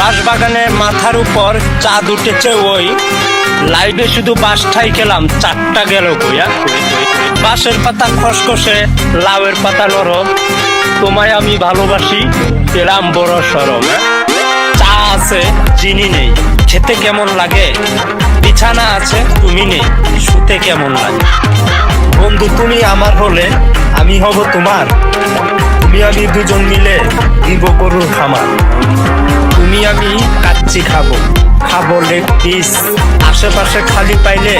বাঁশবাগানের মাথার উপর চাঁদ উঠেছে ওই, লাইভে শুধু বাঁশটাই খেলাম, চারটা গেল কইয়া। বাঁশের পাতা খসখসে, লাউয়ের পাতা নরম, তোমায় আমি ভালোবাসি, পেলাম বড় সরম। চা আছে চিনি নেই, খেতে কেমন লাগে, বিছানা আছে তুমি নেই, শুতে কেমন লাগে। বন্ধু তুমি আমার হলে আমি হব তোমার, তুমি আমি দুজন মিলে দিব গরুর খামার। তুমি আমি কাচ্চি খাবো, খাবো লেগ পিস, আশেপাশে খালি পাইলে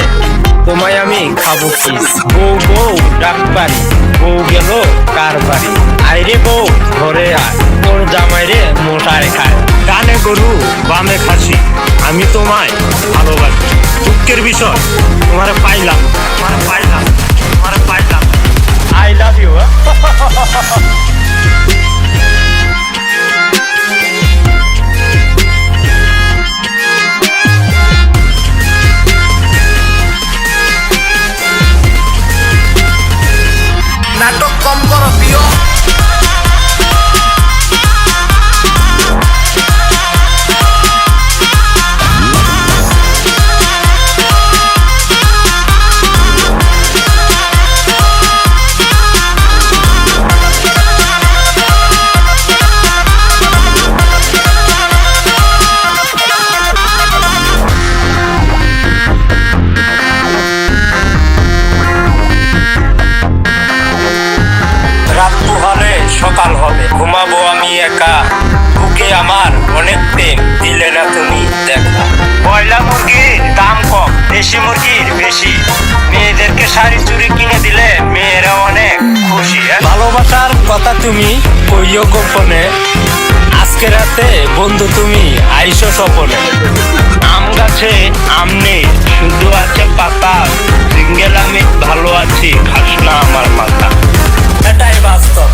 তোমায় আমি খাবো কিস। বউ বউ ডাক পারি, বউ গেল কার বাড়ি, আইরে বউ ঘরে আয়, তোর জামাইরে মোটায় খায়। ডানে গরু বামে খাসি, আমি তোমায় ভালোবাসি, দুঃখের বিষয় তোমার পাইলাম, তোমার পাইলাম, তোমার পাইলাম। I love you. নাটক কম করো প্রিয়। রাত পোহালে সকাল হবে, ঘুমাবো আমি একা, বুকে আমার অনেক প্রেম, দিলে না তুমি দেখা। ব্রয়লার মুরগির দাম কম, দেশি মুরগির বেশি, মেয়েদেরকে শাড়ি চুড়ি কিনে দিলে মেয়েরা অনেক খুশি। ভালোবাসার কথা তুমি কইও গোপনে, আজকে রাতে বন্ধু তুমি আইসো স্বপনে। আম গাছে আম নেই, শুধু আছে পাতা, সিঙ্গেল আমি ভালো আছি, খাস না আমার মাথা। এটাই বাস্তব।